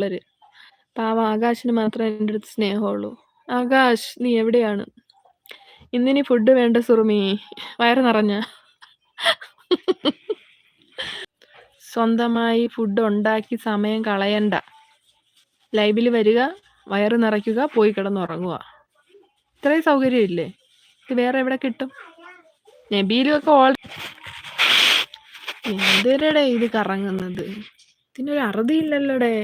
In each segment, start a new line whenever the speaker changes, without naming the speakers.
പിള്ളേര്. പാവം ആകാശിന് മാത്രമേ എൻ്റെ അടുത്ത് സ്നേഹമുള്ളൂ. ആകാശ്, നീ എവിടെയാണ്? ഇന്നിനി ഫുഡ് വേണ്ട സുറുമി. വയറ് നിറഞ്ഞ? സ്വന്തമായി ഫുഡ് ഉണ്ടാക്കി സമയം കളയണ്ട. ലൈവിൽ വരിക, വയറ് നിറയ്ക്കുക, പോയി കിടന്നുറങ്ങുക. ഇത്രയും സൗകര്യം ഇല്ലേ? ഇത് വേറെ എവിടെ കിട്ടും? നബീലും ഒക്കെ എന്തിനടെ ഇത് കറങ്ങുന്നത്? ഇതിനൊരു അറുതിയില്ലല്ലോടെ.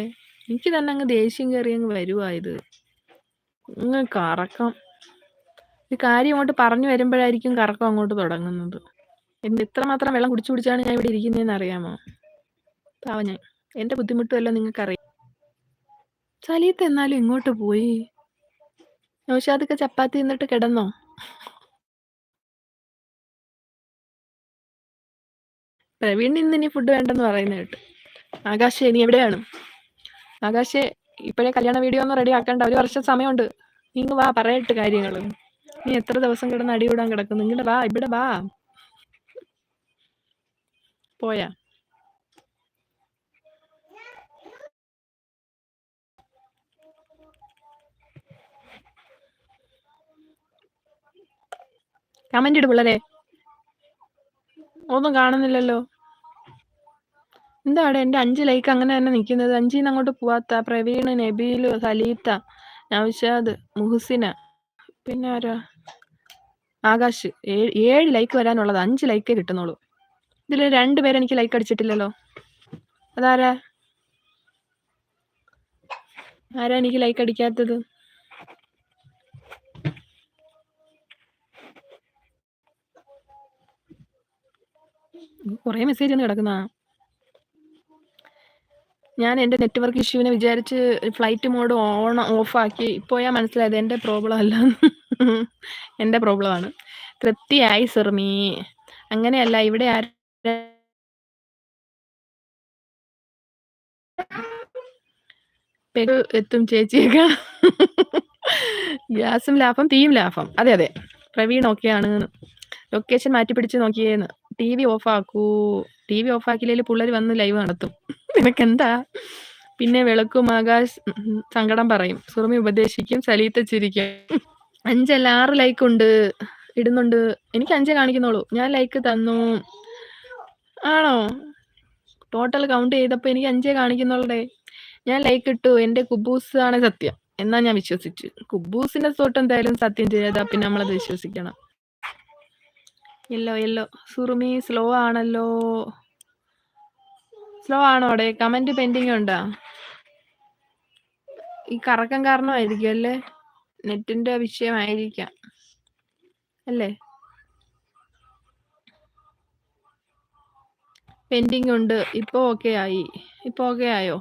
എനിക്ക് തന്നെ അങ്ങ് ദേഷ്യം കയറി അങ്ങ് വരുവാ ഇത്. അങ്ങ് കറക്കം. ഒരു കാര്യം അങ്ങോട്ട് പറഞ്ഞു വരുമ്പോഴായിരിക്കും കറക്കം അങ്ങോട്ട് തുടങ്ങുന്നത്. ഇത്രമാത്രം വെള്ളം കുടിച്ചു കുടിച്ചാണ് ഞാൻ ഇവിടെ ഇരിക്കുന്നതെന്ന് അറിയാമോ? പാവ ഞാൻ. എന്റെ ബുദ്ധിമുട്ടുമല്ലോ നിങ്ങൾക്കറിയാം. സലീത്ത് എന്നാലും ഇങ്ങോട്ട് പോയി. നൗഷാദൊക്കെ ചപ്പാത്തി തിന്നിട്ട് കിടന്നോ? പ്രവീൺ ഇന്നിനി ഫുഡ് വേണ്ടെന്ന് പറയുന്ന കേട്ട്. ആകാശേ, നീ എവിടെയാണ്? ആകാശേ, ഇപ്പോഴേ കല്യാണ വീഡിയോ ഒന്നും റെഡി ആക്കണ്ട. 1 വർഷം സമയമുണ്ട്. നീ വാ, പറയട്ട് കാര്യങ്ങൾ. നീ എത്ര ദിവസം കിടന്ന് അടികൂടാൻ കിടക്കുന്നു? ഇങ്ങോട്ട് വാ, ഇവിടെ വാ. പോയാ? കമന്റ് ഇട് പിള്ളേരെ. ഒന്നും കാണുന്നില്ലല്ലോ. എന്താണ് എൻ്റെ 5 ലൈക്ക് അങ്ങനെ തന്നെ നിൽക്കുന്നത്? 5-ന്ന് അങ്ങോട്ട് പോവാത്ത? പ്രവീൺ, നബീല്, സലീത്ത, നൗഷാദ്, മുഹസിന, പിന്നെ ആരാ? ആകാശ്. 7 ലൈക്ക് വരാനുള്ളത്. 5 ലൈക്കേ കിട്ടുന്നുള്ളൂ. ഇതിൽ 2 പേര് എനിക്ക് ലൈക്ക് അടിച്ചിട്ടില്ലല്ലോ. അതാരാ? ആരാ എനിക്ക് ലൈക്ക് അടിക്കാത്തത്? കുറേ മെസ്സേജ് ഒന്ന് കിടക്കുന്ന. ഞാൻ എൻ്റെ നെറ്റ്വർക്ക് ഇഷ്യൂവിനെ വിചാരിച്ച് ഫ്ലൈറ്റ് മോഡ് ഓഫാക്കി. ഇപ്പോഴാ മനസ്സിലായത് എൻ്റെ പ്രോബ്ലം അല്ല, എൻ്റെ പ്രോബ്ലമാണ്. തൃപ്തിയായി സിർമി. അങ്ങനെയല്ല, ഇവിടെ എത്തും ചേച്ചിയൊക്കെ. ഗ്യാസും ലാഭം, തീയും ലാഭം. അതെ അതെ, പ്രവീൺ ഓക്കെയാണ്. ലൊക്കേഷൻ മാറ്റി പിടിച്ച് നോക്കിയേന്ന്. ടി വി ഓഫാക്കൂ. ടി വി ഓഫാക്കിയില്ലെങ്കിൽ പിള്ളേർ വന്ന് ലൈവ് നടത്തും. നിനക്കെന്താ? പിന്നെ വെളുക്കും. ആകാശ് സങ്കടം പറയും. സുറുമി ഉപദേശിക്കും. സലീത്ത ചിരിക്കും. 5 അല്ല 6 ലൈക്ക് ഉണ്ട്, ഇടുന്നുണ്ട്. എനിക്ക് 5 കാണിക്കുന്നുള്ളൂ. ഞാൻ ലൈക്ക് തന്നു. ആണോ? ടോട്ടൽ കൗണ്ട് ചെയ്തപ്പോൾ എനിക്ക് 5 കാണിക്കുന്നുള്ളേ. ഞാൻ ലൈക്ക് ഇട്ടു. എൻ്റെ കുബൂസ് ആണ് സത്യം എന്നാ ഞാൻ വിശ്വസിച്ചു. കുബൂസിന്റെ തോട്ട് എന്തായാലും സത്യം ചെയ്താ പിന്നെ നമ്മളത് വിശ്വസിക്കണം. യെല്ലോ സുറുമി സ്ലോ ആണല്ലോ. സ്ലോ ആണോടെ? കമന്റ് പെൻഡിങ് ഉണ്ടാ? ഈ കറക്കം കാരണമായിരിക്കും അല്ലേ? നെറ്റിന്റെ വിഷയമായിരിക്കാം അല്ലേ? പെൻഡിങ് ഉണ്ട്. ഇപ്പൊ ഓക്കെ ആയി. ഇപ്പൊ ഓക്കെ ആയോ?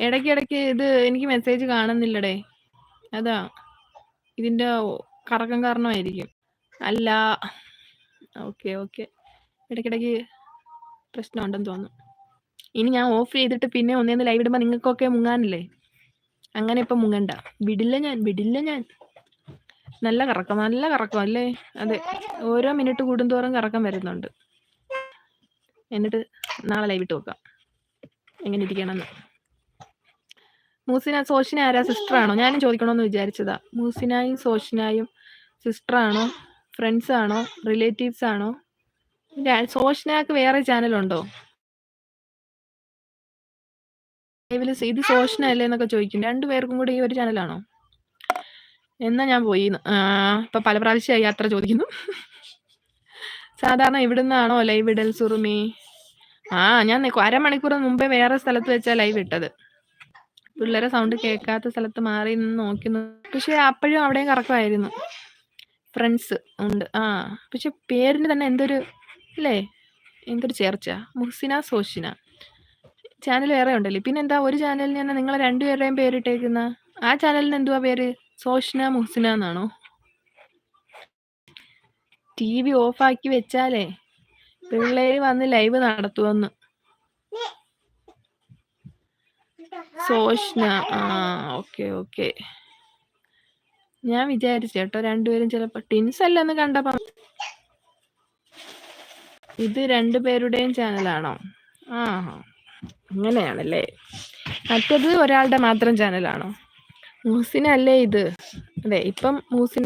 ഇടയ്ക്കിടയ്ക്ക് ഇത് എനിക്ക് മെസ്സേജ് കാണുന്നില്ലടേ. അതാ, ഇതിന്റെ കറക്കം കാരണമായിരിക്കും. അല്ല, ഓക്കെ ഇടയ്ക്കിടയ്ക്ക് പ്രശ്നമുണ്ടെന്ന് തോന്നുന്നു. ഇനി ഞാൻ ഓഫ് ചെയ്തിട്ട് പിന്നെ ഒന്നേന്ന് ലൈവ് ഇടുമ്പോൾ നിങ്ങൾക്കൊക്കെ മുങ്ങാനില്ലേ? അങ്ങനെ ഇപ്പം മുങ്ങണ്ട. വിടില്ല ഞാൻ. നല്ല കറക്കം അല്ലേ? അതെ, ഓരോ മിനിറ്റ് കൂടുന്തോറും കറക്കം വരുന്നുണ്ട്. എന്നിട്ട് നാളെ ലൈവ് ഇട്ട് നോക്കാം എങ്ങനെ ഇരിക്കണമെന്ന്. മൂസിന സോഷിന ആരാ? സിസ്റ്റർ ആണോ? ഞാനും ചോദിക്കണമെന്ന് വിചാരിച്ചതാ. മൂസിനായും സോഷിനായും സിസ്റ്റർ ആണോ? ഫ്രണ്ട്സ് ആണോ? റിലേറ്റീവ്സ് ആണോ? സോഷിനക്ക് വേറെ ചാനലുണ്ടോ? ഇത് സോഷിന അല്ലേ എന്നൊക്കെ ചോദിക്കും. 2 പേർക്കും കൂടി ഈ ഒരു ചാനലാണോ? എന്നാ ഞാൻ പോയി. ഇപ്പൊ പല പ്രാവശ്യമായി യാത്ര ചോദിക്കുന്നു. സാധാരണ ഇവിടുന്നാണോ ലൈവ് ഇടൽ സുറുമി? ഞാൻ 1/2 മണിക്കൂർ മുമ്പേ വേറെ സ്ഥലത്ത് വെച്ചാ ലൈവ് ഇട്ടത്. പിള്ളേരെ സൗണ്ട് കേൾക്കാത്ത സ്ഥലത്ത് മാറി നിന്ന് നോക്കുന്നു. പക്ഷെ അപ്പോഴും അവിടെയും കറക്കമായിരുന്നു. ഫ്രണ്ട്സ് ഉണ്ട്. പക്ഷെ പേരിന് തന്നെ എന്തൊരു അല്ലേ, എന്തൊരു ചേർച്ച. മുഹ്സിന സോഷിന. ചാനൽ വേറെ ഉണ്ടല്ലേ. പിന്നെന്താ ഒരു ചാനലിന് തന്നെ നിങ്ങൾ 2 പേരുടെയും പേരിട്ടേക്കുന്ന? ആ ചാനലിന് എന്തുവാ പേര്? സോഷിന മുഹ്സിന എന്നാണോ? ടി വി ഓഫാക്കി വെച്ചാലേ പിള്ളേര് വന്ന് ലൈവ് നടത്തുമെന്ന്. സോഷ്ന. ഓക്കെ. ഞാൻ വിചാരിച്ചു കേട്ടോ 2 പേരും ചിലപ്പോ ടിൻസ് അല്ലെന്ന് കണ്ടപ്പോ. ഇത് 2 പേരുടെയും ചാനലാണോ? അങ്ങനെയാണല്ലേ. മറ്റത് ഒരാളുടെ മാത്രം ചാനലാണോ? മൂസിനല്ലേ ഇത്? അതെ, ഇപ്പം മൂസിന